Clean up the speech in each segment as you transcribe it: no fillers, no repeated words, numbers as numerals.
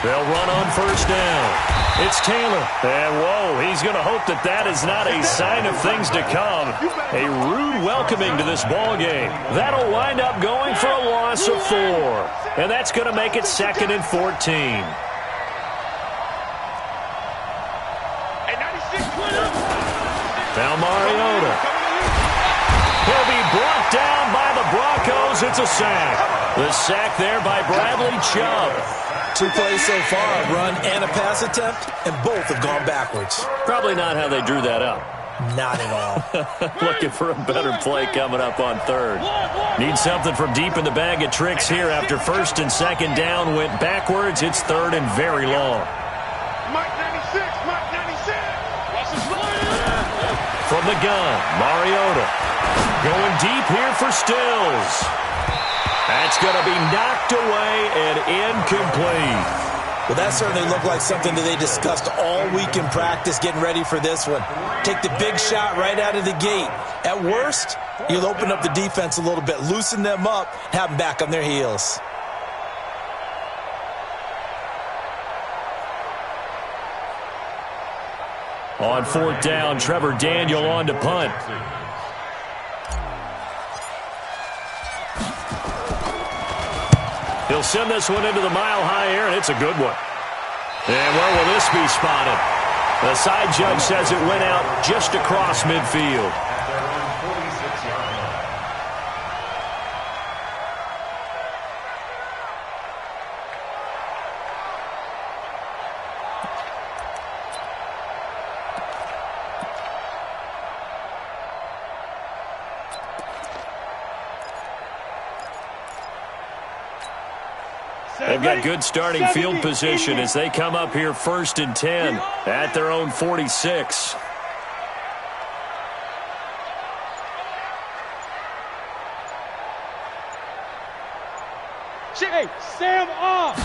They'll run on first down. It's Taylor. And, whoa, he's going to hope that that is not a sign of things to come. A rude welcoming to this ball game. That'll wind up going for a loss of 4. And that's going to make it 2nd and 14. Now Mariota. He'll be brought down by the Broncos. It's a sack. The sack there by Bradley Chubb. 2 plays so far, a run and a pass attempt, and both have gone backwards. Probably not how they drew that up. Not at all. Looking for a better play coming up on 3rd. Need something from deep in the bag of tricks here after 1st and 2nd down went backwards. It's 3rd and very long. From the gun, Mariota. Going deep here for Stills. That's going to be knocked away and incomplete. Well, that certainly looked like something that they discussed all week in practice, getting ready for this one. Take the big shot right out of the gate. At worst, you'll open up the defense a little bit, loosen them up, have them back on their heels. On 4th down, Trevor Daniel on to punt. He'll send this one into the mile-high air, and it's a good one. And where will this be spotted? The side judge says it went out just across midfield. They've got good starting field position as they come up here 1st and 10 at their own 46. Sam off.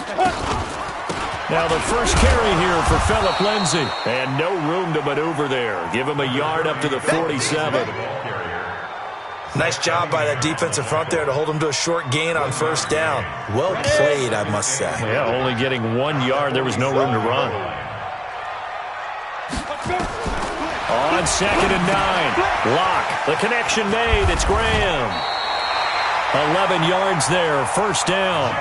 Now the first carry here for Phillip Lindsay. And no room to maneuver there. Give him a yard up to the 47. Nice job by that defensive front there to hold him to a short gain on 1st down. Well played, I must say. Yeah, only getting 1 yard. There was no room to run. On 2nd and 9. Lock. The connection made. It's Graham. 11 yards there. 1st down.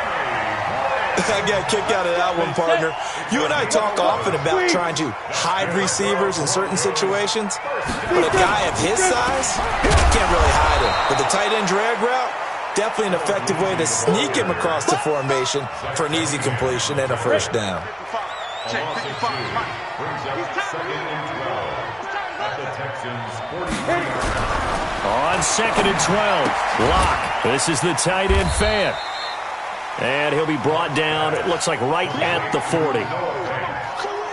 I got a kick out of that one, partner. You and I talk often about trying to hide receivers in certain situations, but a guy of his size, can't really hide him. But the tight end drag route, definitely an effective way to sneak him across the formation for an easy completion and a 1st down. On 2nd and 12, Lock. This is the tight end fan. And he'll be brought down, it looks like right at the 40.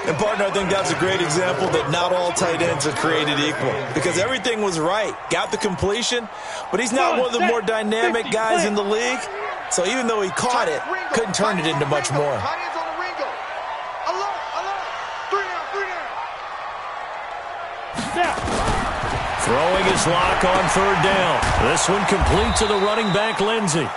And, partner, I think that's a great example that not all tight ends are created equal. Because everything was right. Got the completion, but he's not one of the more dynamic guys in the league. So even though he caught it, couldn't turn it into much more. Throwing his Lock on 3rd down. This one complete to the running back, Lindsay.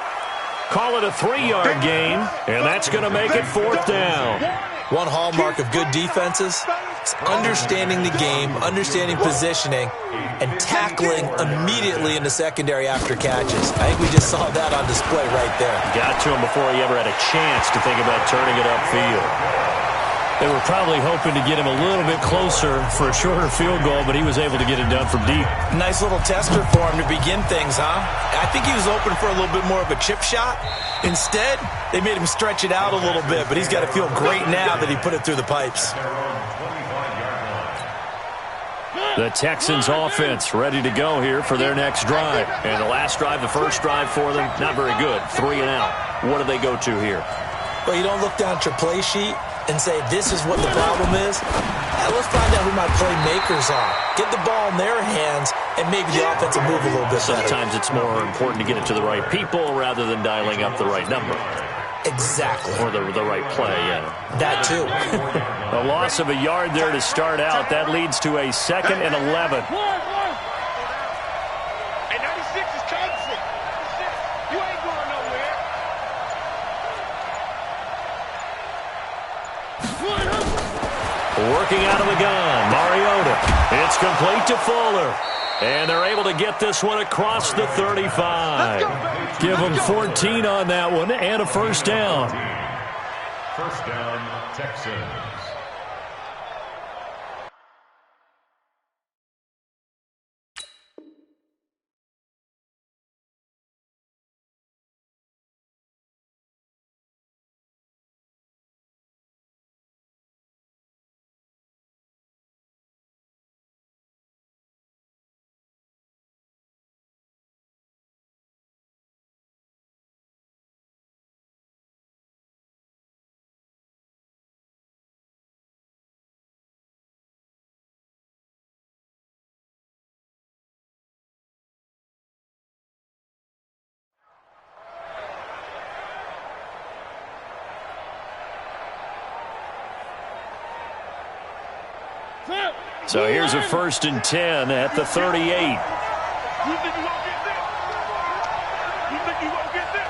Call it a 3-yard gain, and that's going to make it 4th down. One hallmark of good defenses is understanding the game, understanding positioning, and tackling immediately in the secondary after catches. I think we just saw that on display right there. Got to him before he ever had a chance to think about turning it upfield. They were probably hoping to get him a little bit closer for a shorter field goal, but he was able to get it done from deep. Nice little tester for him to begin things, huh? I think he was open for a little bit more of a chip shot. Instead, they made him stretch it out a little bit, but he's got to feel great now that he put it through the pipes. The Texans offense ready to go here for their next drive. And the last drive, the first drive for them, not very good. 3 and out. What do they go to here? Well, you don't look down at your play sheet and say, this is what the problem is. Let's find out who my playmakers are. Get the ball in their hands, and maybe the offense will move a little bit better. Sometimes it's more important to get it to the right people rather than dialing up the right number. Exactly. Or the right play, yeah. That too. A loss of a yard there to start out. That leads to a 2nd and 11. Working out of the gun, Mariota. It's complete to Fuller. And they're able to get this one across the 35. Give them 14 on that one and a first down. First down, Texans. So here's a 1st and 10 at the 38. You think you won't get this? You think you won't get this?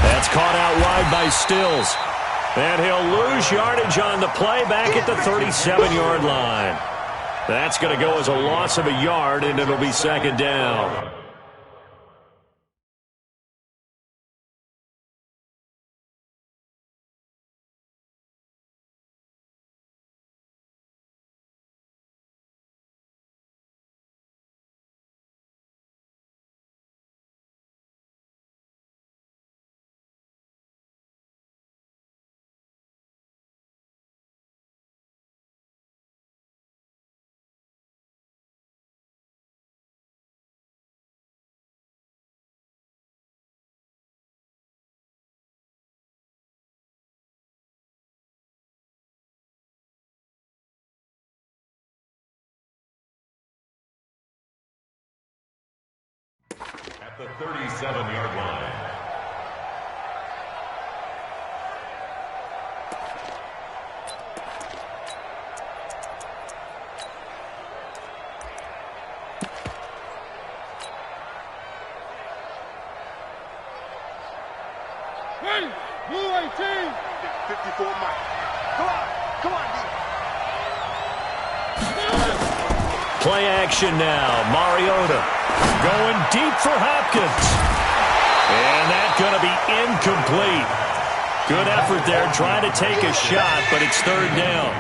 That's caught out wide by Stills. And he'll lose yardage on the play back at the 37-yard line. That's going to go as a loss of a yard, and it'll be 2nd down. At the 37-yard line. Ready? Blue 18. 54 Mike. Come on, D. Play action now. Mariota going deep for Hopkins. And that's going to be incomplete. Good effort there trying to take a shot, but it's 3rd down.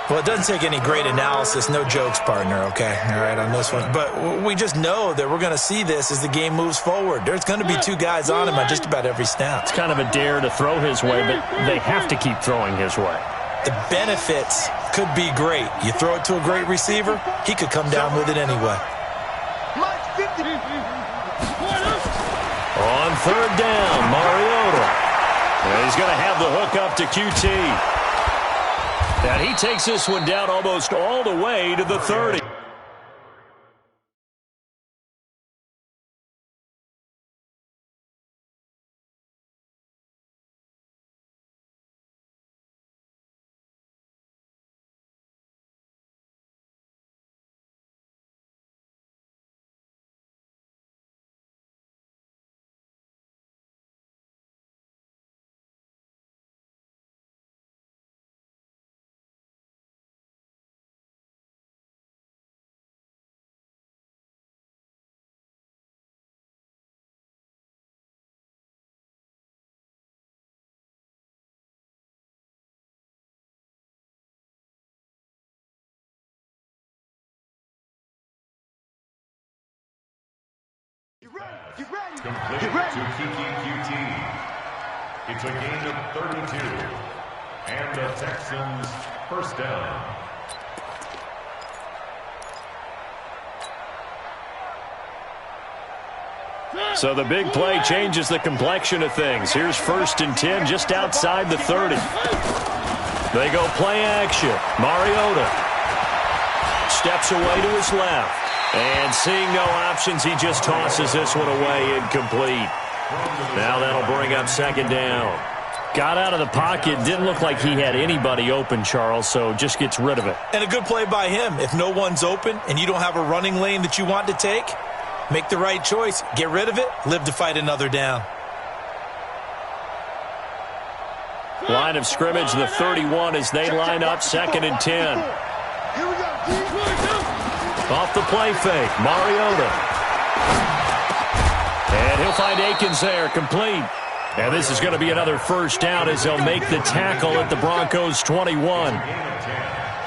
Well, it doesn't take any great analysis, no jokes, partner, okay? All right, on this one. But we just know that we're going to see this as the game moves forward. There's going to be 2 guys on him on just about every snap. It's kind of a dare to throw his way, but they have to keep throwing his way. The benefits could be great. You throw it to a great receiver, he could come down with it anyway. On 3rd down, Mariota. And he's going to have the hook up to QT. And he takes this one down almost all the way to the 30. Complete to Kiki QT. It's a gain of 32. And the Texans first down. So the big play changes the complexion of things. Here's 1st and 10 just outside the 30. They go play action. Mariota steps away to his left. And seeing no options, he just tosses this one away incomplete. Now that'll bring up 2nd down. Got out of the pocket. Didn't look like he had anybody open, Charles, so just gets rid of it. And a good play by him. If no one's open and you don't have a running lane that you want to take, make the right choice. Get rid of it. Live to fight another down. Line of scrimmage, the 31 as they line up 2nd and 10. Off the play fake, Mariota. And he'll find Akins there, complete. And this is going to be another first down as they'll make the tackle at the Broncos 21.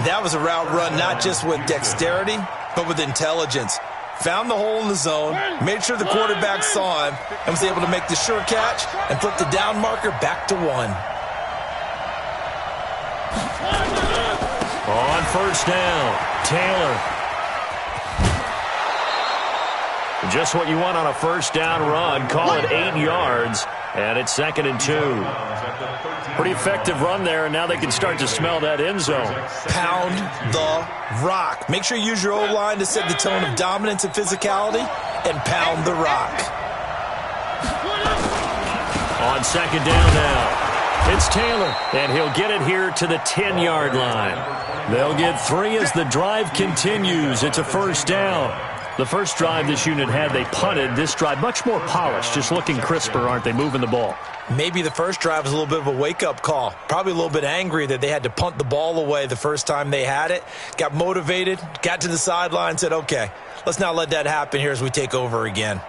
That was a route run not just with dexterity, but with intelligence. Found the hole in the zone, made sure the quarterback saw him, and was able to make the sure catch and put the down marker back to 1. On first down, Taylor. Just what you want on a first down run. Call it 8 yards, and it's 2nd and 2. Pretty effective run there, and now they can start to smell that end zone. Pound the rock. Make sure you use your O-line to set the tone of dominance and physicality, and pound the rock. On 2nd down now, it's Taylor, and he'll get it here to the 10-yard line. They'll get 3 as the drive continues. It's a first down. The first drive this unit had, they punted. This drive, much more polished, just looking crisper, aren't they, moving the ball? Maybe the first drive was a little bit of a wake-up call. Probably a little bit angry that they had to punt the ball away the first time they had it. Got motivated, got to the sideline, said, okay, let's not let that happen here as we take over again.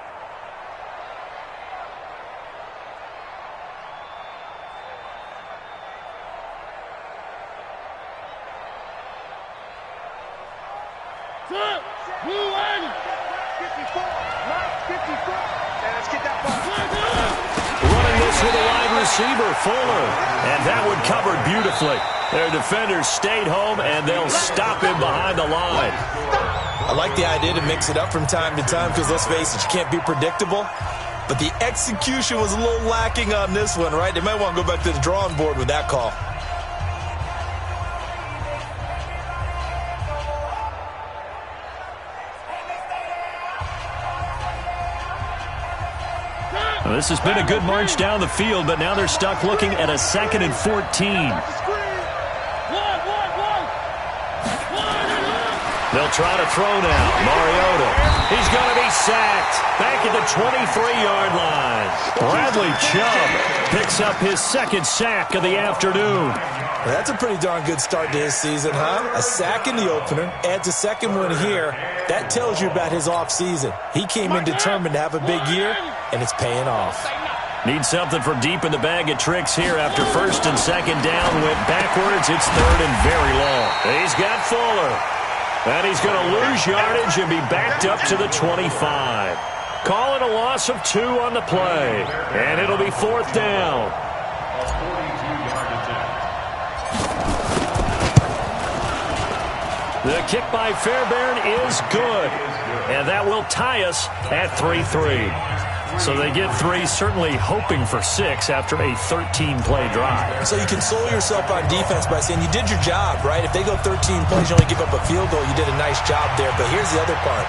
Receiver Fuller, and that one covered beautifully. Their defenders stayed home, and they'll stop him behind the line. I like the idea to mix it up from time to time because, let's face it, you can't be predictable. But the execution was a little lacking on this one, right? They might want to go back to the drawing board with that call. Well, this has been a good march down the field, but now they're stuck looking at a 2nd and 14. They'll try to throw now. Mariota. He's going to be sacked. Back at the 23-yard line. Bradley Chubb picks up his 2nd sack of the afternoon. Well, that's a pretty darn good start to his season, huh? A sack in the opener, adds a 2nd one here. That tells you about his offseason. He came in determined to have a big year, and it's paying off. Need something from deep in the bag of tricks here after 1st and 2nd down. Went backwards. It's 3rd and very long. He's got Fuller. And he's going to lose yardage and be backed up to the 25. Call it a loss of 2 on the play. And it'll be 4th down. The kick by Fairbairn is good. And that will tie us at 3-3. So they get 3, certainly hoping for 6 after a 13-play drive. So you console yourself on defense by saying you did your job, right? If they go 13 plays, you only give up a field goal, you did a nice job there. But here's the other part.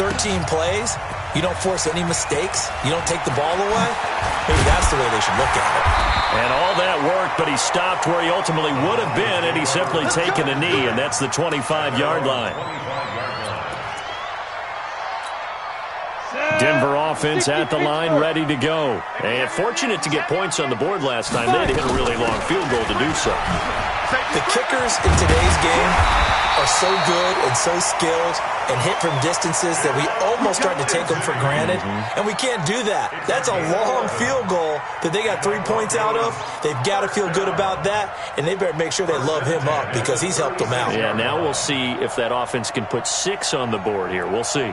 13 plays, you don't force any mistakes, you don't take the ball away. Maybe that's the way they should look at it. And all that worked, but he stopped where he ultimately would have been, and he's simply taken a knee, and that's the 25-yard line. Denver offense at the line, ready to go. And fortunate to get points on the board last time. They had to hit a really long field goal to do so. The kickers in today's game are so good and so skilled and hit from distances that we almost start to take them for granted. And we can't do that. That's a long field goal that they got 3 points out of. They've got to feel good about that, and they better make sure they love him up because he's helped them out. Yeah, now we'll see if that offense can put 6 on the board here. We'll see.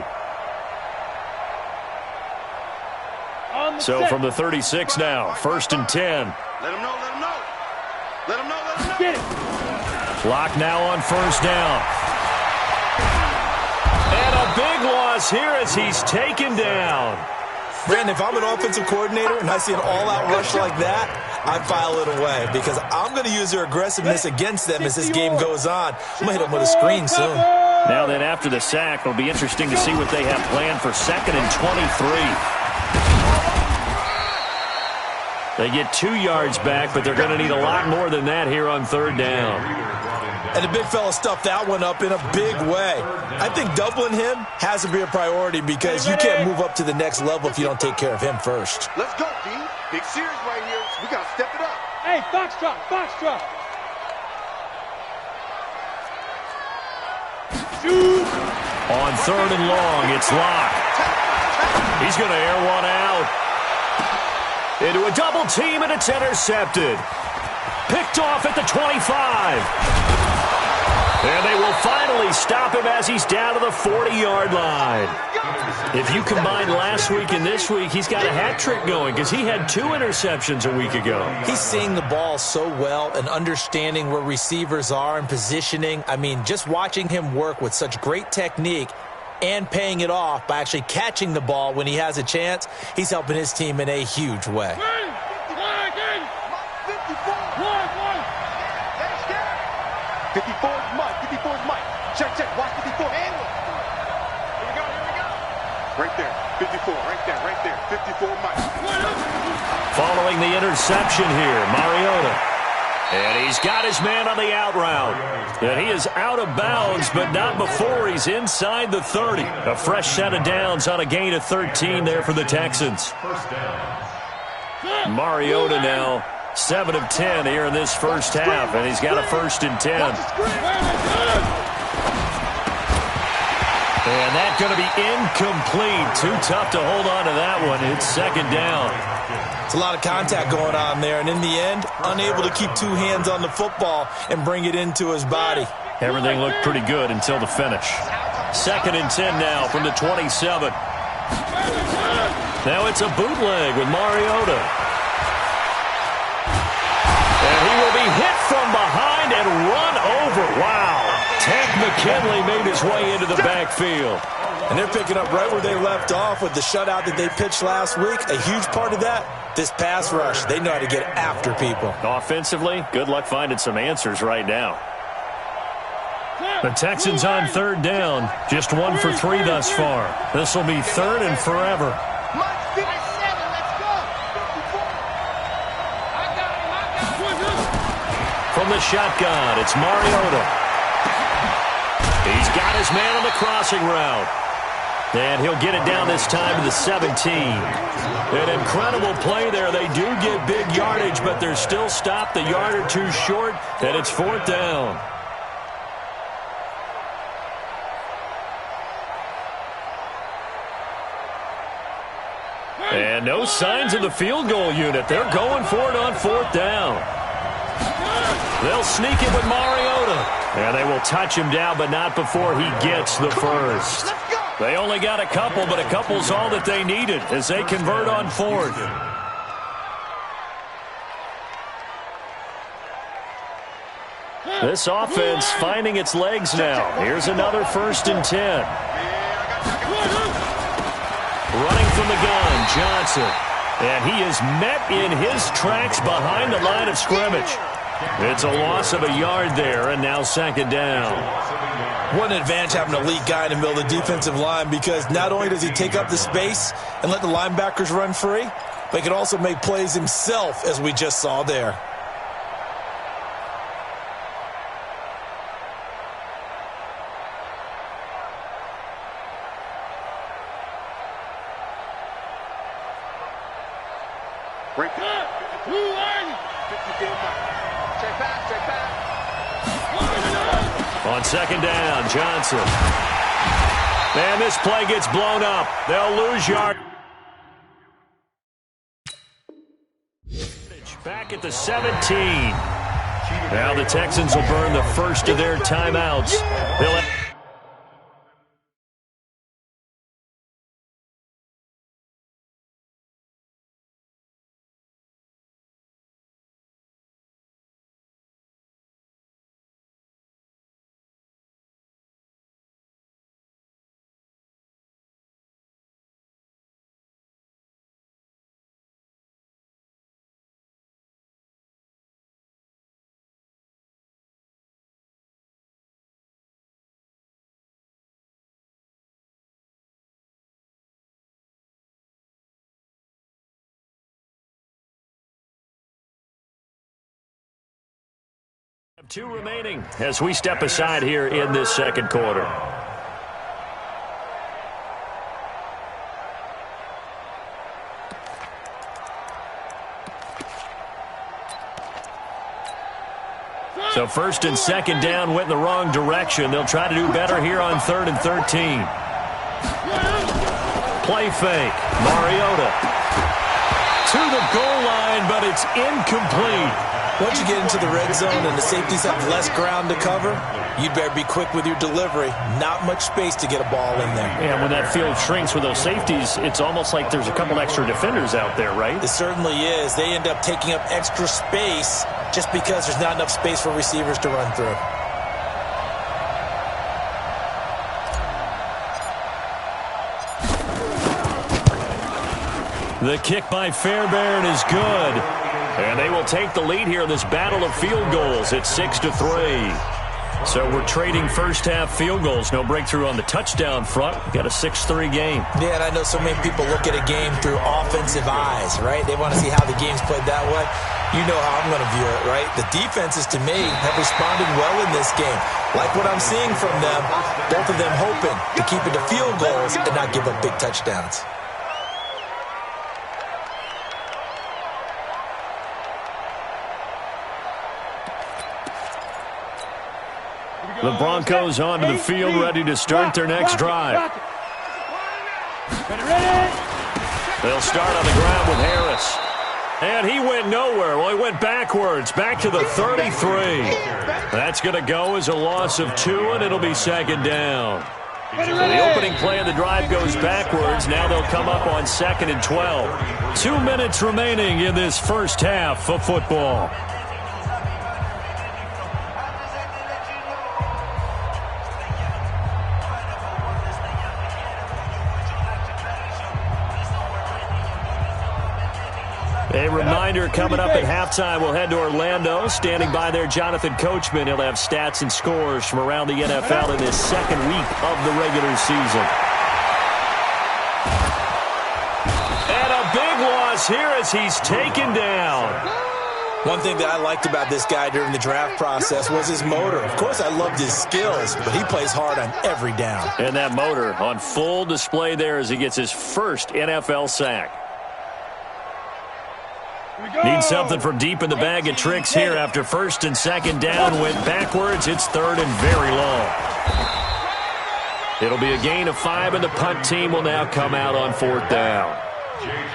So from the 36 now, 1st and 10. Let him know, let him know. Let him know, let him know. Get it. Clock now on 1st down. And a big loss here as he's taken down. Brandon, if I'm an offensive coordinator and I see an all-out rush like that, I file it away because I'm going to use their aggressiveness against them as this game goes on. I'm going to hit them with a screen soon. Now then, after the sack, it'll be interesting to see what they have planned for 2nd and 23. They get 2 yards back, but they're going to need a lot more than that here on 3rd down. And the big fella stuffed that one up in a big way. I think doubling him has to be a priority because you can't move up to the next level if you don't take care of him first. Let's go, D. Big series right here. We got to step it up. Hey, foxtrot, foxtrot. Shoot. On 3rd and long, it's Locke. He's going to air one out. Into a double team, and it's intercepted. Picked off at the 25. And they will finally stop him as he's down to the 40-yard line. If you combine last week and this week, he's got a hat trick going because he had 2 interceptions a week ago. He's seeing the ball so well and understanding where receivers are and positioning. I mean, just watching him work with such great technique and paying it off by actually catching the ball when he has a chance, he's helping his team in a huge way. 54's Mike. 54's Mike. Check, check. Watch 54. Here we go. Right there. 54. Right there. 54 Mike. Following the interception here, Mariota. And he's got his man on the out route. And he is out of bounds, but not before he's inside the 30. A fresh set of downs on a gain of 13 there for the Texans. Mariota now 7 of 10 here in this first half, and he's got a 1st and 10. And that's going to be incomplete. Too tough to hold on to that one. It's 2nd down. It's a lot of contact going on there, and in the end, unable to keep 2 hands on the football and bring it into his body. Everything looked pretty good until the finish. 2nd and 10 now from the 27. Now it's a bootleg with Mariota. And he will be hit from behind and run over. Wow. Tank McKinley made his way into the backfield. And they're picking up right where they left off with the shutout that they pitched last week. A huge part of that, this pass rush. They know how to get after people. Offensively, good luck finding some answers right now. The Texans on 3rd down. Just 1 for 3 thus far. This will be 3rd and forever. From the shotgun, it's Mariota. He's got his man on the crossing route. And he'll get it down this time to the 17. An incredible play there. They do get big yardage, but they're still stopped a yard or 2 short, and it's 4th down. And no signs of the field goal unit. They're going for it on 4th down. They'll sneak it with Mariota. And they will touch him down, but not before he gets the first. They only got a couple, but a couple's all that they needed as they convert on 4th. This offense finding its legs now. Here's another 1st and 10. Running from the gun, Johnson. And he is met in his tracks behind the line of scrimmage. It's a loss of a yard there, and now 2nd down. What an advantage having an elite guy in the middle of the defensive line, because not only does he take up the space and let the linebackers run free, but he can also make plays himself, as we just saw there. On 2nd down, Johnson. And this play gets blown up. They'll lose yard. Back at the 17. Now the Texans will burn the first of their timeouts. They'll 2 remaining as we step aside here in this second quarter. So first and second down went in the wrong direction. They'll try to do better here on 3rd and 13. Play fake. Mariota to the goal line, but it's incomplete. Once you get into the red zone and the safeties have less ground to cover, you'd better be quick with your delivery. Not much space to get a ball in there. Yeah, when that field shrinks with those safeties, it's almost like there's a couple extra defenders out there, right? It certainly is. They end up taking up extra space just because there's not enough space for receivers to run through. The kick by Fairbairn is good. And they will take the lead here in this battle of field goals. It's 6-3. So we're trading first-half field goals. No breakthrough on the touchdown front. Got a 6-3 game. Yeah, and I know so many people look at a game through offensive eyes, right? They want to see how the game's played that way. You know how I'm going to view it, right? The defenses, to me, have responded well in this game. Like what I'm seeing from them, both of them hoping to keep it to field goals and not give up big touchdowns. The Broncos onto the field, ready to start their next drive. They'll start on the ground with Harris. And he went nowhere. Well, he went backwards, back to the 33. That's going to go as a loss of 2, and it'll be second down. So the opening play of the drive goes backwards. Now they'll come up on 2nd and 12. 2 minutes remaining in this first half of football. A reminder, coming up at halftime, we'll head to Orlando. Standing by there, Jonathan Coachman. He'll have stats and scores from around the NFL in this second week of the regular season. And a big loss here as he's taken down. One thing that I liked about this guy during the draft process was his motor. Of course, I loved his skills, but he plays hard on every down. And that motor on full display there as he gets his first NFL sack. Need something from deep in the bag of tricks here after 1st and 2nd down. Went backwards. It's 3rd and very long. It'll be a gain of 5, and the punt team will now come out on 4th down.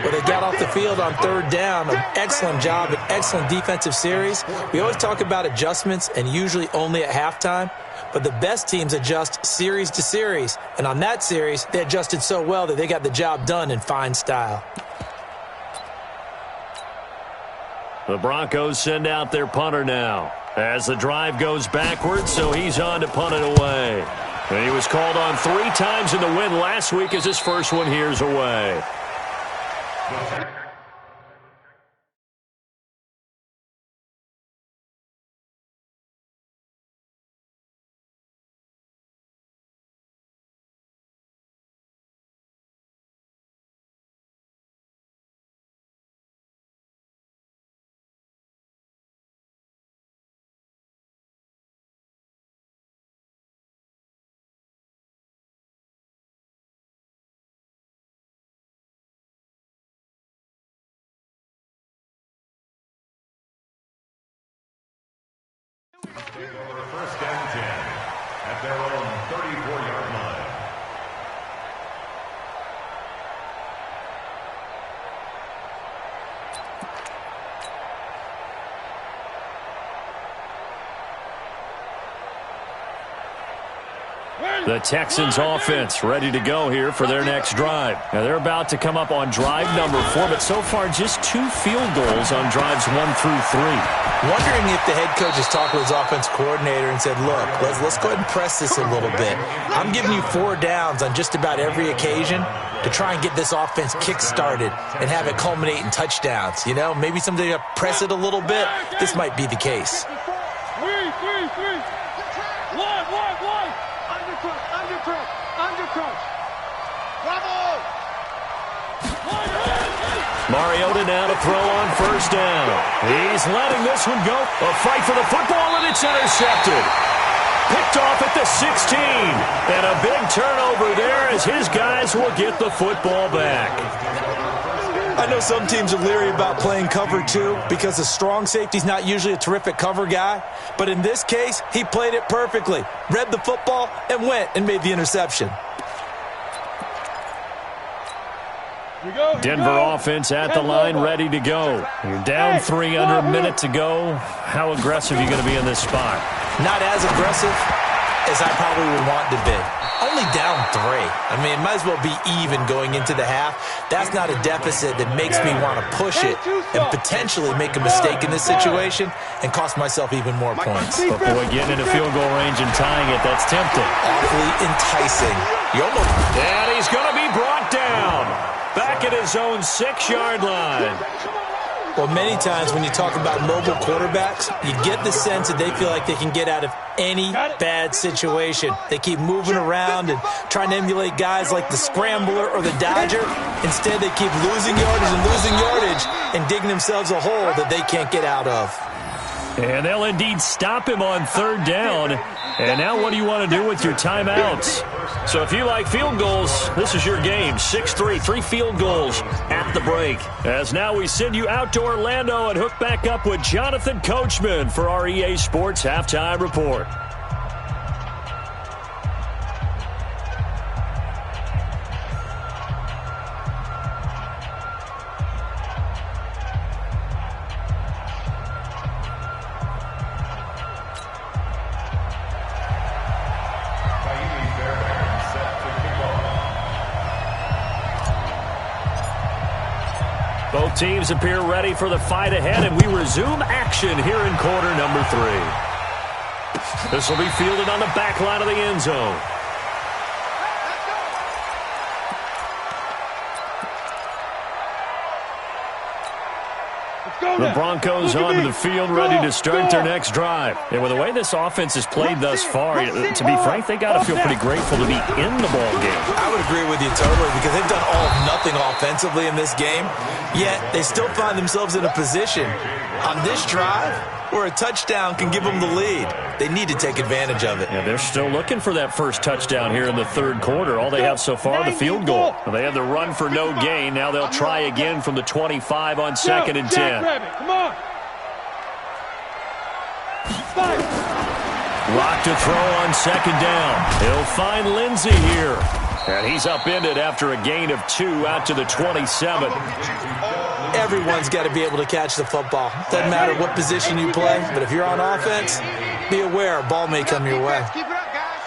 Well, they got off the field on 3rd down. An excellent job, an excellent defensive series. We always talk about adjustments, and usually only at halftime. But the best teams adjust series to series. And on that series, they adjusted so well that they got the job done in fine style. The Broncos send out their punter now as the drive goes backwards, so he's on to punt it away. And he was called on 3 times in the win last week as his first one here's away. Over 1st and 10 at their own 34-yard line. The Texans offense ready to go here for their next drive. Now they're about to come up on drive number 4, but so far just 2 field goals on drives 1 through 3. Wondering if the head coach has talked with his offense coordinator and said, look, let's go ahead and press this a little bit. I'm giving you 4 downs on just about every occasion to try and get this offense kick-started and have it culminate in touchdowns. You know, maybe someday you press it a little bit. This might be the case. 3. 1. Undercut. Bravo. Mariota now to throw on 1st down. He's letting this one go. A fight for the football, and it's intercepted. Picked off at the 16. And a big turnover there as his guys will get the football back. I know some teams are leery about playing cover 2 because a strong safety's not usually a terrific cover guy. But in this case, he played it perfectly. Read the football and went and made the interception. Denver offense at the line, ready to go. You're down 3 under a minute to go. How aggressive are you going to be in this spot? Not as aggressive as I probably would want to be. Only down 3. I mean, it might as well be even going into the half. That's not a deficit that makes me want to push it and potentially make a mistake in this situation and cost myself even more points. But boy, getting into field goal range and tying it, that's tempting. Awfully enticing. And he's going to be brought down. Back at his own 6-yard line. Well, many times when you talk about mobile quarterbacks, you get the sense that they feel like they can get out of any bad situation. They keep moving around and trying to emulate guys like the Scrambler or the Dodger. Instead, they keep losing yardage and digging themselves a hole that they can't get out of. And they'll indeed stop him on 3rd down. And now what do you want to do with your timeouts? So if you like field goals, this is your game. 6-3, 3 field goals at the break. As now we send you out to Orlando and hook back up with Jonathan Coachman for our EA Sports Halftime Report. Both teams appear ready for the fight ahead, and we resume action here in quarter number 3. This will be fielded on the back line of the end zone. The Broncos onto the field, ready to start their next drive. And with the way this offense has played thus far, to be frank, they got to feel pretty grateful to be in the ball game. I would agree with you totally because they've done all of nothing offensively in this game, yet they still find themselves in a position on this drive where a touchdown can give them the lead. They need to take advantage of it. Yeah, they're still looking for that first touchdown here in the 3rd quarter. All they have so far, the field goal. They had the run for no gain. Now they'll try again from the 25 on 2nd and 10. Come on. Lock to throw on 2nd down. He'll find Lindsey here. And he's upended after a gain of 2 out to the 27. Everyone's got to be able to catch the football. Doesn't matter what position you play, but if you're on offense, be aware a ball may come your way. Keep it up, guys.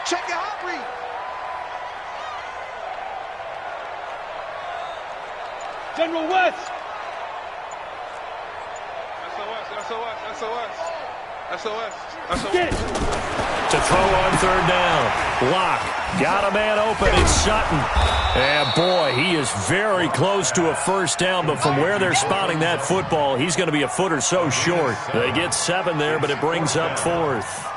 Check your hot read. General West. SOS. Get it. To throw on 3rd down. Lock. Got a man open. It's Sutton. And boy, he is very close to a first down, but from where they're spotting that football, he's going to be a foot or so short. They get 7 there, but it brings up 4th.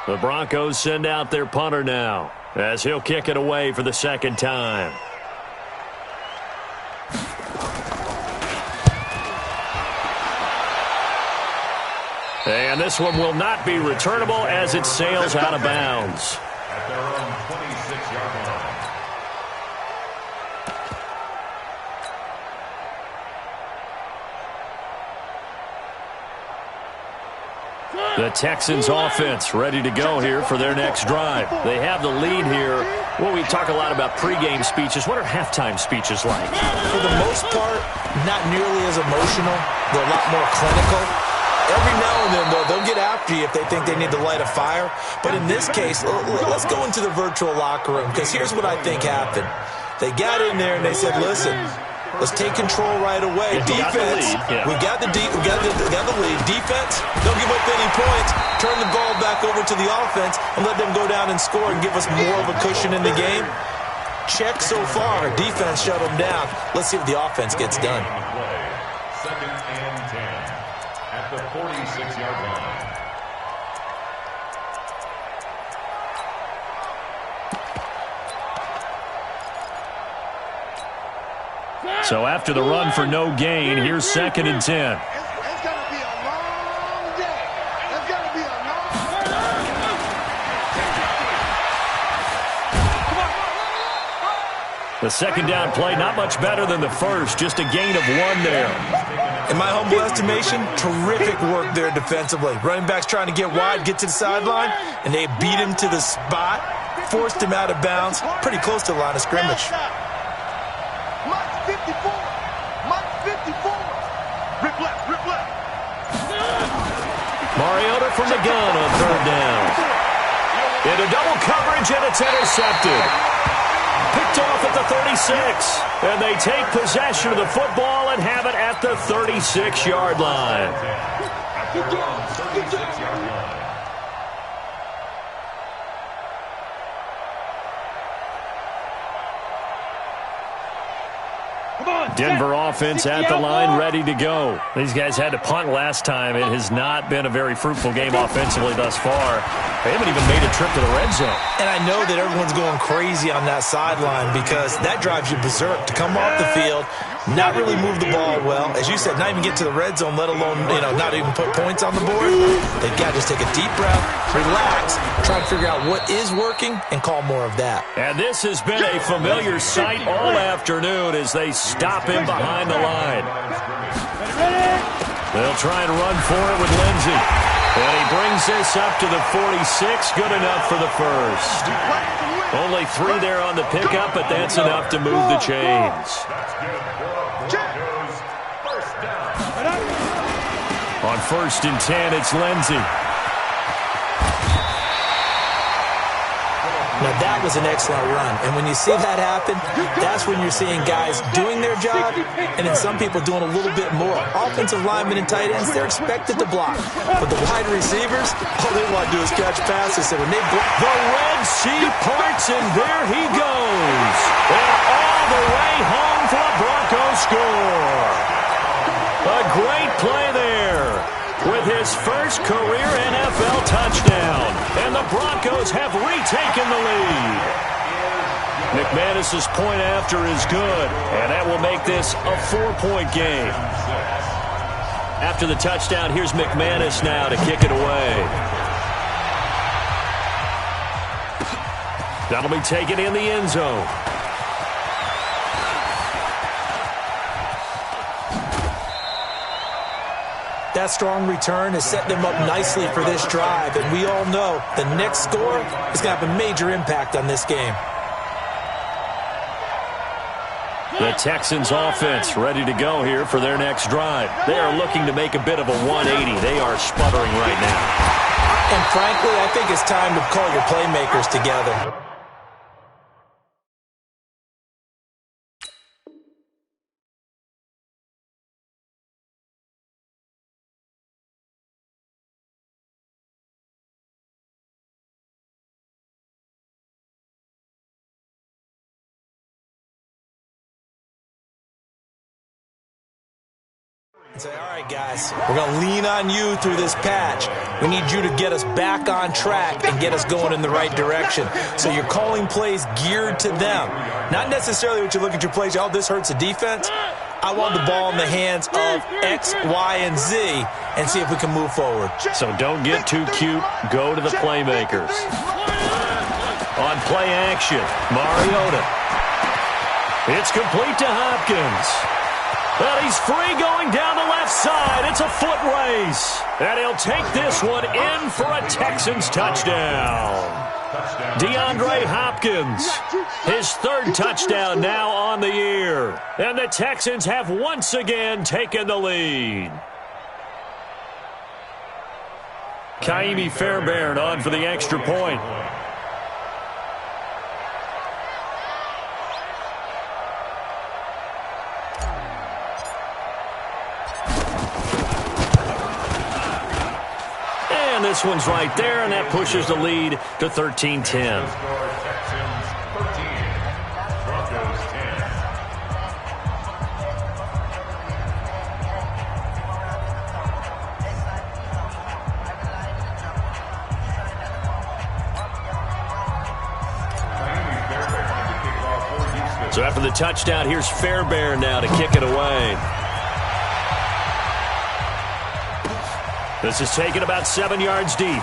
The Broncos send out their punter now, as he'll kick it away for the 2nd time. And this one will not be returnable as it sails out of bounds. At their own 26-yard line. The Texans offense ready to go here for their next drive. They have the lead here. Well, we talk a lot about pregame speeches. What are halftime speeches like? For the most part, not nearly as emotional. They're a lot more clinical. Every now and then, though, they'll get after you if they think they need to light a fire. But in this case, let's go into the virtual locker room, because here's what I think happened. They got in there and they said, listen, let's take control right away. Defense, we got the lead. Defense, don't give up any points. Turn the ball back over to the offense and let them go down and score and give us more of a cushion in the game. Check so far. Defense shut them down. Let's see if the offense gets done. 2nd and 10 at the 46-yard line. So after the run for no gain, here's 2nd and 10. It's going to be a long The second down play, not much better than the first, just a gain of 1 there. In my humble estimation, terrific work there defensively. Running back's trying to get wide, get to the sideline, and they beat him to the spot, forced him out of bounds, pretty close to the line of scrimmage. Mike 54. Mike 54. Rip left, rip left. Mariota from the gun on third down. Into double coverage, and it's intercepted. Picked off at the 36. And they take possession of the football and have it at the 36-yard line. Denver offense at the line, ready to go. These guys had to punt last time. It has not been a very fruitful game offensively thus far. They haven't even made a trip to the red zone. And I know that everyone's going crazy on that sideline because that drives you berserk to come off the field, not really move the ball well. As you said, not even get to the red zone, let alone, not even put points on the board. They've got to just take a deep breath, relax, try to figure out what is working, and call more of that. And this has been a familiar sight all afternoon as they stop him behind the line. They'll try and run for it with Lindsey. And he brings this up to the 46. Good enough for the first. Only 3 there on the pickup, but that's enough to move the chains. On 1st and 10, it's Lindsey. Now, that was an excellent run. And when you see that happen, that's when you're seeing guys doing their job and then some people doing a little bit more. Offensive linemen and tight ends, they're expected to block. But the wide receivers, all they want to do is catch passes. So when they block, the Red Sea parts, and there he goes. And all the way home for a Broncos score. A great play there with his first career NFL touchdown. And the Broncos have retaken the lead. McManus's point after is good, and that will make this a 4-point game. After the touchdown, here's McManus now to kick it away. That'll be taken in the end zone. That strong return has set them up nicely for this drive, and we all know the next score is going to have a major impact on this game. The Texans offense ready to go here for their next drive. They are looking to make a bit of a 180. They are sputtering right now. And frankly, I think it's time to call your playmakers together. Say, all right, guys, we're going to lean on you through this patch. We need you to get us back on track and get us going in the right direction. So you're calling plays geared to them. Not necessarily what you look at your plays, oh, this hurts the defense. I want the ball in the hands of X, Y, and Z and see if we can move forward. So don't get too cute. Go to the playmakers. On play action, Mariota. It's complete to Hopkins. But he's free going down the left side. It's a foot race. And he'll take this one in for a Texans touchdown. DeAndre Hopkins, his 3rd touchdown now on the year. And the Texans have once again taken the lead. Kaimi Fairbairn on for the extra point. And this one's right there, and that pushes the lead to 13-10. So after the touchdown, here's Fairbairn now to kick it away. This is taken about 7 yards deep.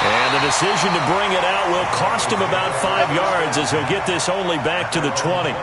And the decision to bring it out will cost him about 5 yards as he'll get this only back to the 20.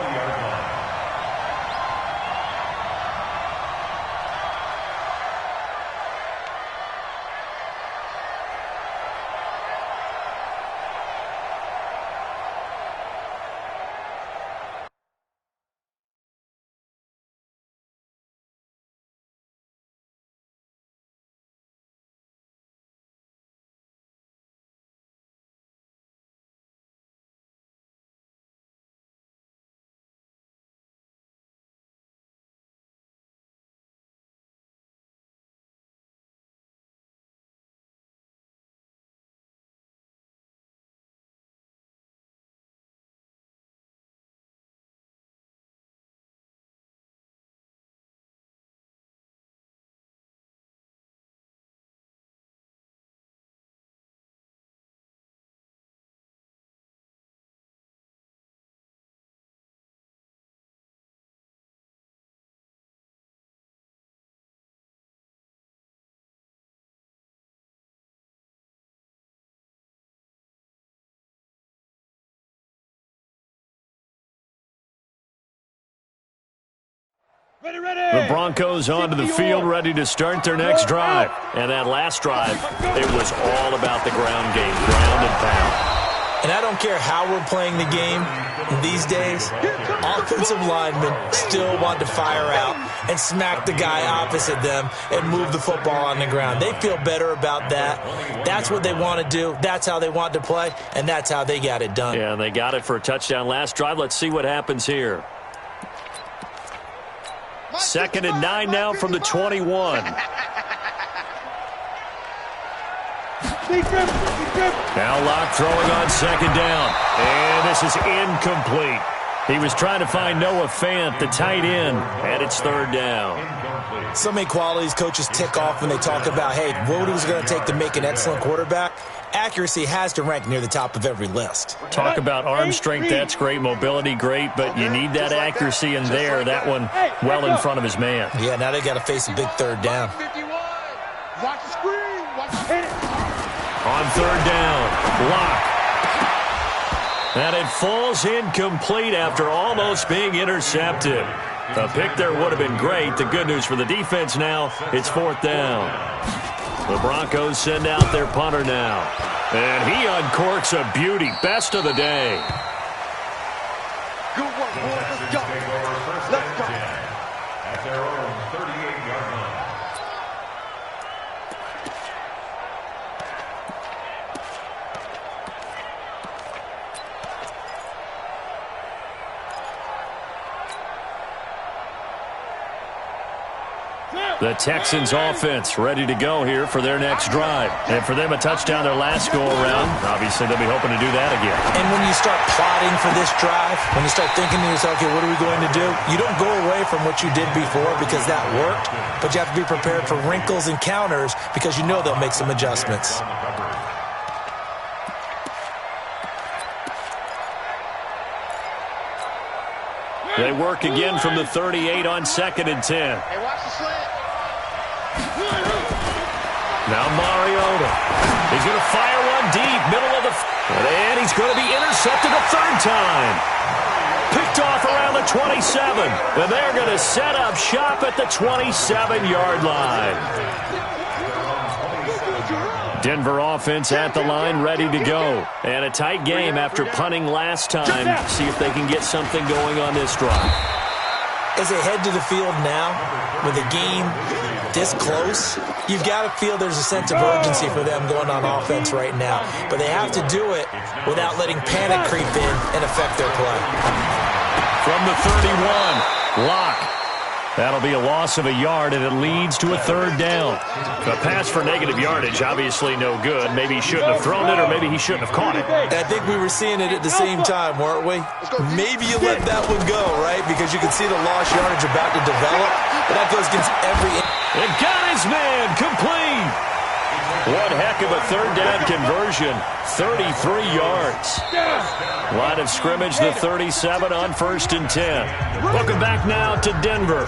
The Broncos onto the field, ready to start their next drive. And that last drive, it was all about the ground game, ground and pound. And I don't care how we're playing the game these days, offensive linemen still want to fire out and smack the guy opposite them and move the football on the ground. They feel better about that. That's what they want to do. That's how they want to play, and that's how they got it done. Yeah, and they got it for a touchdown last drive. Let's see what happens here. 2nd and 9 now from the 21. Now Locke throwing on 2nd down. And this is incomplete. He was trying to find Noah Fant, the tight end, and it's 3rd down. So many qualities coaches tick off when they talk about, hey, what is it going to take to make an excellent quarterback? Accuracy has to rank near the top of every list. Talk about arm strength, that's great. Mobility, great, but you need that accuracy in there. That one well in front of his man. Yeah, now they got to face a big 3rd down. Watch the screen. Watch the hit it. On 3rd down, Locke. And it falls incomplete after almost being intercepted. The pick there would have been great. The good news for the defense now, it's 4th down. The Broncos send out their punter now. And he uncorks a beauty. Best of the day. Good work, boys. Let's go. Let's go. At their own 38-yard line. The Texans offense ready to go here for their next drive. And for them, a touchdown their last go-around. Obviously, they'll be hoping to do that again. And when you start plotting for this drive, when you start thinking to yourself, okay, what are we going to do? You don't go away from what you did before because that worked, but you have to be prepared for wrinkles and counters because you know they'll make some adjustments. They work again from the 38 on 2nd and 10. Hey, watch the slant. Now Mariota. He's going to fire one deep, middle of the... And he's going to be intercepted a 3rd time. Picked off around the 27. And they're going to set up shop at the 27-yard line. Denver offense at the line, ready to go. And a tight game after punting last time. See if they can get something going on this drive. As they head to the field now, with a game this close, you've got to feel there's a sense of urgency for them going on offense right now. But they have to do it without letting panic creep in and affect their play. From the 31, Locke. That'll be a loss of a yard, and it leads to a 3rd down. A pass for negative yardage, obviously no good. Maybe he shouldn't have thrown it, or maybe he shouldn't have caught it. I think we were seeing it at the same time, weren't we? Maybe you let that one go, right? Because you can see the lost yardage about to develop. But that goes against every... And got his man complete. One heck of a 3rd down conversion. 33 yards. Line of scrimmage, the 37 on 1st and 10. Welcome back now to Denver.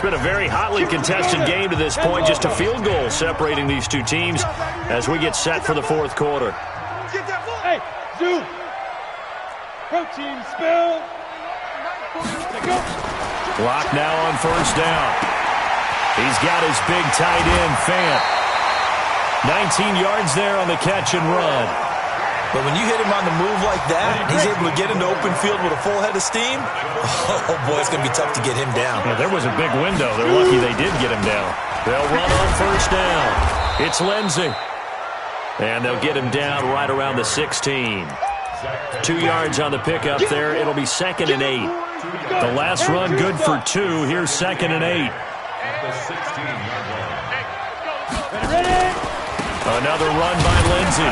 been a very hotly contested game to this point. Just a field goal separating these two teams as we get set for the fourth quarter. Hey, Zoo! Protein spill! Clock now on first down. He's got his big tight end, Fant. 19 yards there on the catch and run. But when you hit him on the move like that, he's able to get into open field with a full head of steam. Oh, boy, it's going to be tough to get him down. Yeah, there was a big window. They're lucky they did get him down. They'll run on first down. It's Lindsey. And they'll get him down right around the 16. 2 yards on the pickup there. It'll be 2nd and 8. The last run good for 2. Here's 2nd and 8. Another run by Lindsey.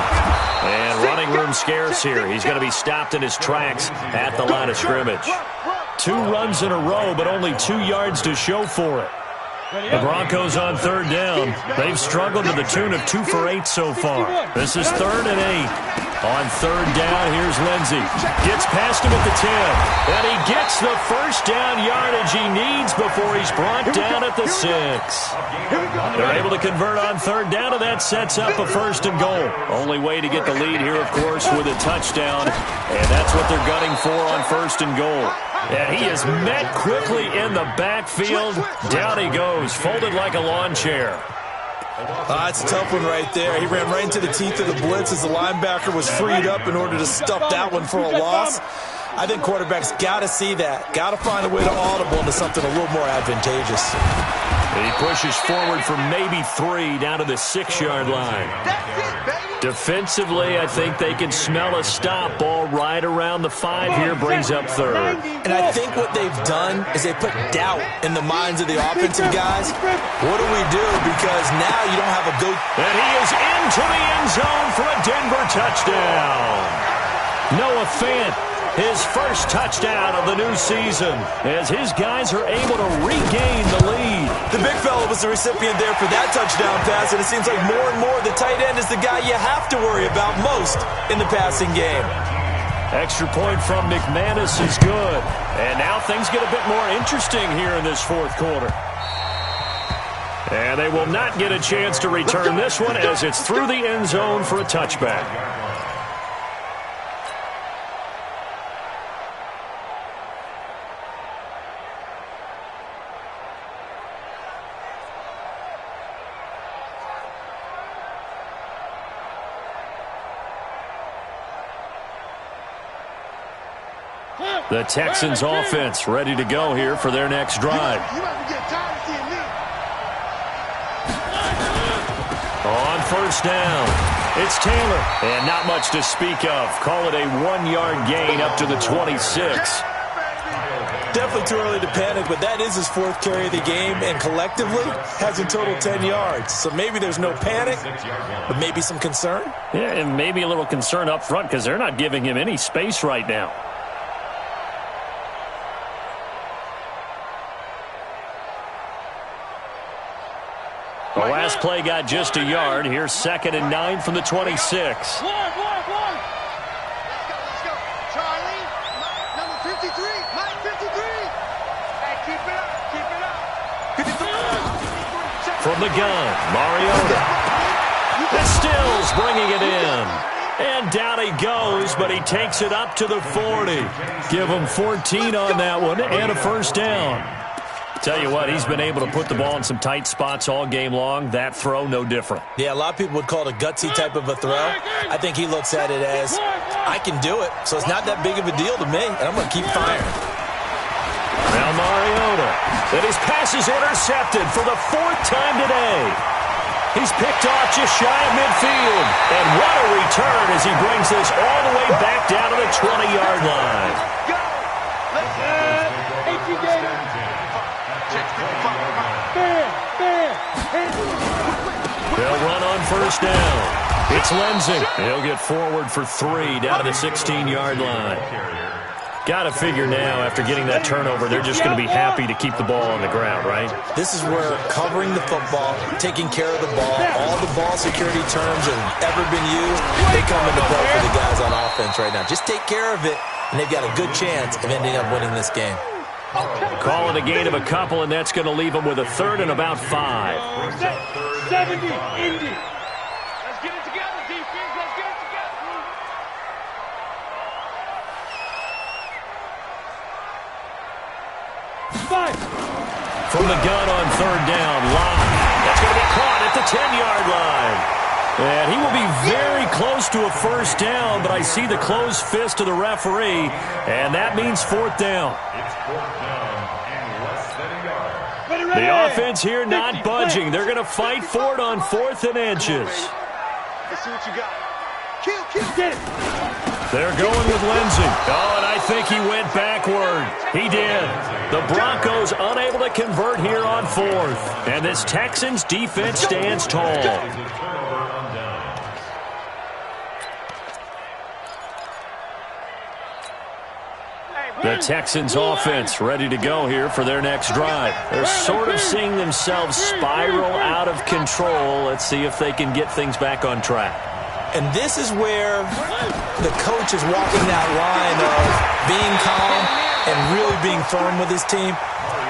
And running room scarce here. He's going to be stopped in his tracks at the line of scrimmage. 2 runs in a row, but only 2 yards to show for it. The Broncos on third down. They've struggled to the tune of 2 for 8 so far. This is 3rd and 8. On third down, here's Lindsey. Gets past him at the 10. And he gets the first down yardage he needs before he's brought down at the 6. They're able to convert on third down, and that sets up a 1st and goal. Only way to get the lead here, of course, with a touchdown. And that's what they're gunning for on 1st and goal. And he is met quickly in the backfield. Down he goes, folded like a lawn chair. That's a tough one right there. He ran right into the teeth of the blitz as the linebacker was freed up in order to stuff that one for a loss. I think quarterbacks got to see that. Got to find a way to audible into something a little more advantageous. He pushes forward for maybe 3 down to the 6-yard line. Defensively, I think they can smell a stop. Ball right around the 5 here, brings up 3rd. And I think what they've done is they put doubt in the minds of the offensive guys. What do we do? Because now you don't have a go. And he is into the end zone for a Denver touchdown. Noah Fant, his first touchdown of the new season, as his guys are able to regain the lead. The big fella was the recipient there for that touchdown pass, and it seems like more and more the tight end is the guy you have to worry about most in the passing game. Extra point from McManus is good. And now things get a bit more interesting here in this fourth quarter. And they will not get a chance to return this one as it's through the end zone for a touchback. The Texans offense ready to go here for their next drive. On first down, it's Taylor. And not much to speak of. Call it a 1-yard gain up to the 26. Definitely too early to panic, but that is his 4th carry of the game, and collectively has in total 10 yards. So maybe there's no panic, but maybe some concern. Yeah, and maybe a little concern up front because they're not giving him any space right now. The last play got just a yard. Here's 2nd and 9 from the 26. Let's go. Charlie, number 53, Mike 53. Hey, keep it up. From the gun, Mariota. And Stills bringing it in. And down he goes, but he takes it up to the 40. Give him 14 on that one and a first down. Tell you what, he's been able to put the ball in some tight spots all game long. That throw, no different. Yeah, a lot of people would call it a gutsy type of a throw. I think he looks at it as, I can do it, so it's not that big of a deal to me, and I'm going to keep firing. Now Mariota. And his pass is intercepted for the 4th time today. He's picked off just shy of midfield. And what a return as he brings this all the way back down to the 20-yard line. They'll run on first down. It's Lindsey. He'll get forward for 3 down to the 16-yard line. Got to figure now, after getting that turnover, they're just going to be happy to keep the ball on the ground, right? This is where covering the football, taking care of the ball, all the ball security terms that have ever been used, they come into play for the guys on offense right now. Just take care of it, and they've got a good chance of ending up winning this game. Call it a gain of a couple, and that's going to leave them with a third and about 5. 70, Indy. Let's get it together, defense. Let's get it together. Five. From the gun on third down, Locke. That's going to be caught at the 10-yard line. And he will be very close to a first down, but I see the closed fist of the referee, and that means fourth down. It's fourth down and less than a yard. The offense here not budging. They're going to fight for it on 4th and inches. Let's see what you got. Kill, get it. They're going with Lindsey. Oh, and I think he went backward. He did. The Broncos unable to convert here on 4th. And this Texans defense stands tall. The Texans offense ready to go here for their next drive. They're sort of seeing themselves spiral out of control. Let's see if they can get things back on track. And this is where the coach is walking that line of being calm and really being firm with his team.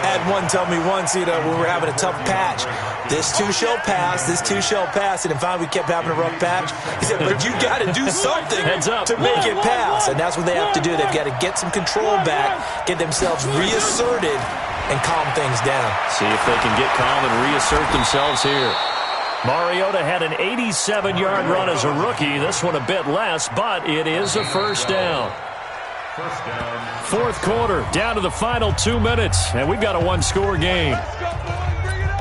I had one tell me once, when we were having a tough patch, this too shall pass, this too shall pass, and finally we kept having a rough patch. He said, but you got to do something to make it pass, and that's what they have to do. They've got to get some control back, get themselves reasserted, and calm things down. See if they can get calm and reassert themselves here. Mariota had an 87-yard run as a rookie. This one a bit less, but it is a first down. First down. Fourth quarter, down to the final 2 minutes, and we've got a one-score game. Let's go, boys. Bring it on.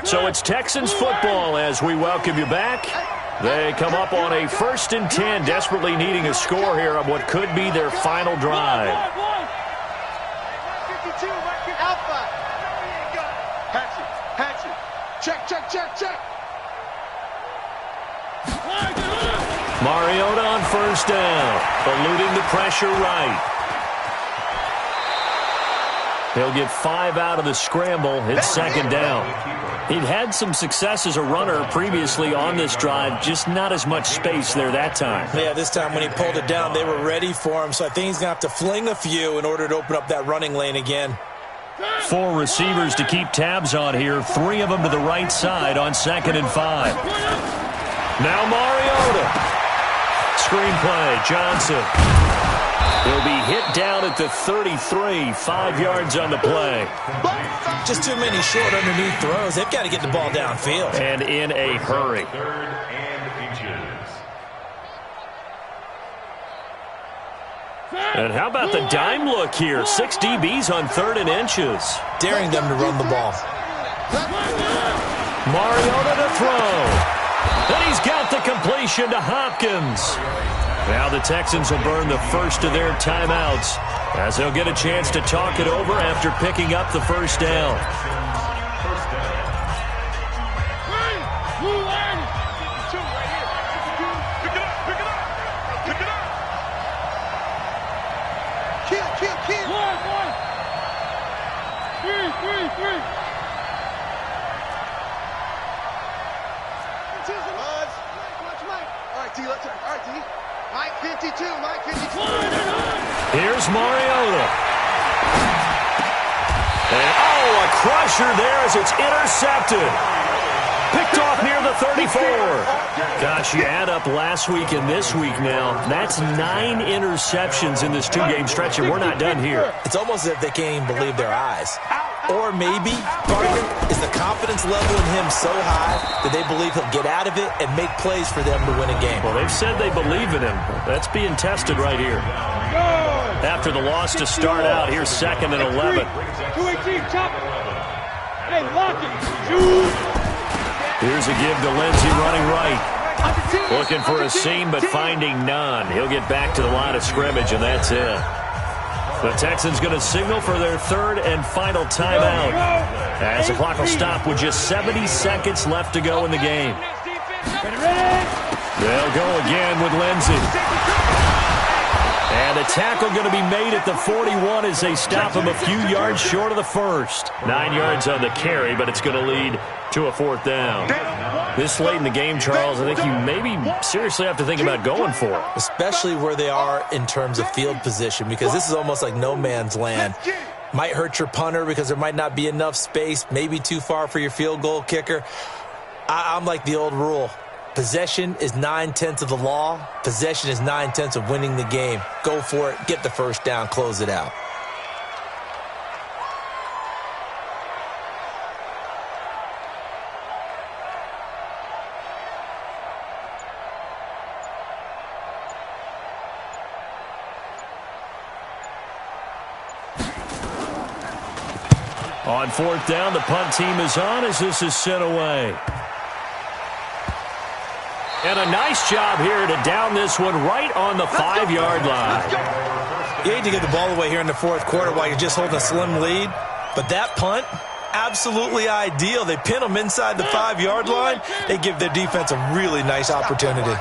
So it's Texans football as we welcome you back. They come up on a 1st and 10, desperately needing a score here on what could be their final drive. 52, Alpha. Hatchet. Check. Mariota on first down, eluding the pressure right. He'll get 5 out of the scramble. It's second down. He'd had some success as a runner previously on this drive, just not as much space there that time. Yeah, this time when he pulled it down, they were ready for him, so I think he's going to have to fling a few in order to open up that running lane again. 4 receivers to keep tabs on here, 3 of them to the right side on 2nd and 5. Now Mariota. Screenplay, Johnson. He'll be hit down at the 33, 5 yards on the play. Just too many short underneath throws. They've got to get the ball downfield. And in a hurry. 3rd and inches. And how about the dime look here? 6 DBs on 3rd and inches. Daring them to run the ball. Mariota to throw. And he's got the completion to Hopkins. Now the Texans will burn the first of their timeouts as they'll get a chance to talk it over after picking up the first down. Kill. Three. All right, D. Mike 52. Here's Mariota. And, a crusher there as it's intercepted. Picked off near the 34. Gosh, you add up last week and this week now. That's 9 interceptions in this 2-game stretch, and we're not done here. It's almost as if they can't even believe their eyes. Or maybe, partner, is the confidence level in him so high that they believe he'll get out of it and make plays for them to win a game. Well, they've said they believe in him. That's being tested right here. After the loss to start out, here's 2nd and 11. 218, chop it. Hey, lock it. Shoot. Here's a give to Lindsey running right. Looking for a seam, but finding none. He'll get back to the line of scrimmage, and that's it. The Texans going to signal for their 3rd and final timeout as the clock will stop with just 70 seconds left to go in the game. They'll go again with Lindsey. And the tackle going to be made at the 41 as they stop him a few yards short of the first. 9 yards on the carry, but it's going to lead to a fourth down. This late in the game, Charles, I think you maybe seriously have to think about going for it. Especially where they are in terms of field position, because this is almost like no man's land. Might hurt your punter because there might not be enough space, maybe too far for your field goal kicker. I'm like the old rule. Possession is 9/10 of the law. Possession is 9/10 of winning the game. Go for it. Get the first down. Close it out. On fourth down, the punt team is on as this is sent away. And a nice job here to down this one right on the 5-yard line. You hate to get the ball away here in the fourth quarter while you're just holding a slim lead, but that punt, absolutely ideal. They pin them inside the 5-yard line. They give their defense a really nice opportunity.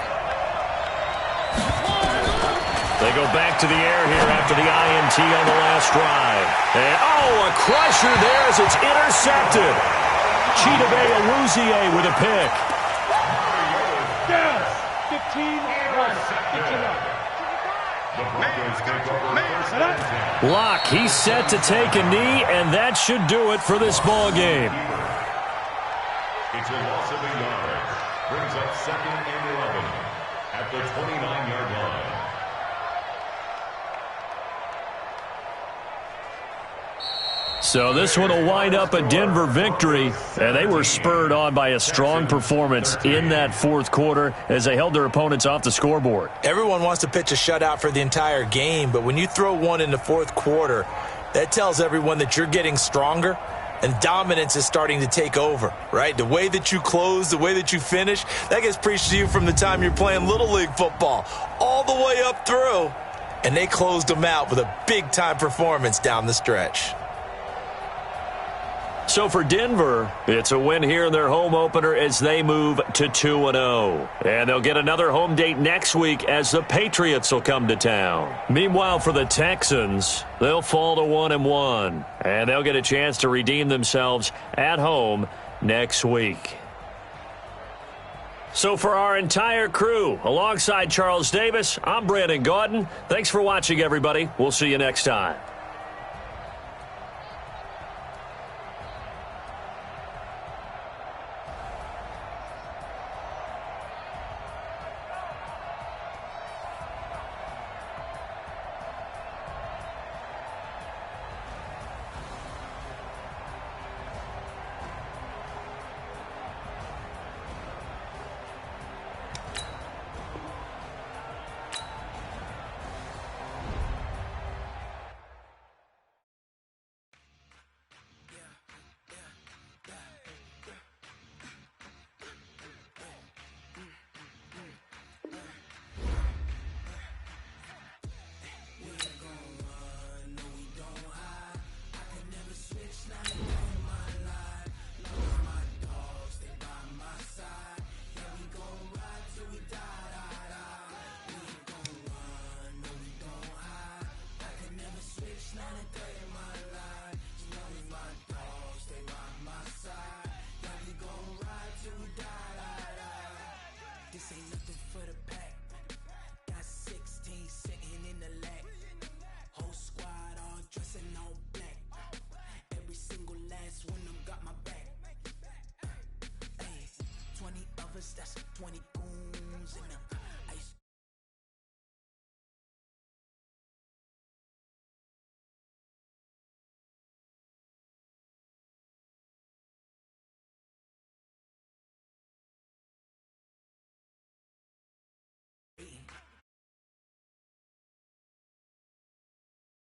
They go back to the air here after the INT on the last drive. And, a crusher there as it's intercepted. Chidobe Awuzie with a pick. Down. 15, run. Locke, he's set to take a knee, and that should do it for this ball game. It's a loss of a yard. Brings up 2nd and 11 at the 29-yard line. So this one will wind up a Denver victory, and they were spurred on by a strong performance in that fourth quarter as they held their opponents off the scoreboard. Everyone wants to pitch a shutout for the entire game, but when you throw one in the fourth quarter, that tells everyone that you're getting stronger and dominance is starting to take over, right? The way that you close, the way that you finish, that gets preached to you from the time you're playing Little League football all the way up through, and they closed them out with a big-time performance down the stretch. So for Denver, it's a win here in their home opener as they move to 2-0. And they'll get another home date next week as the Patriots will come to town. Meanwhile, for the Texans, they'll fall to 1-1. And they'll get a chance to redeem themselves at home next week. So for our entire crew, alongside Charles Davis, I'm Brandon Gaudin. Thanks for watching, everybody. We'll see you next time.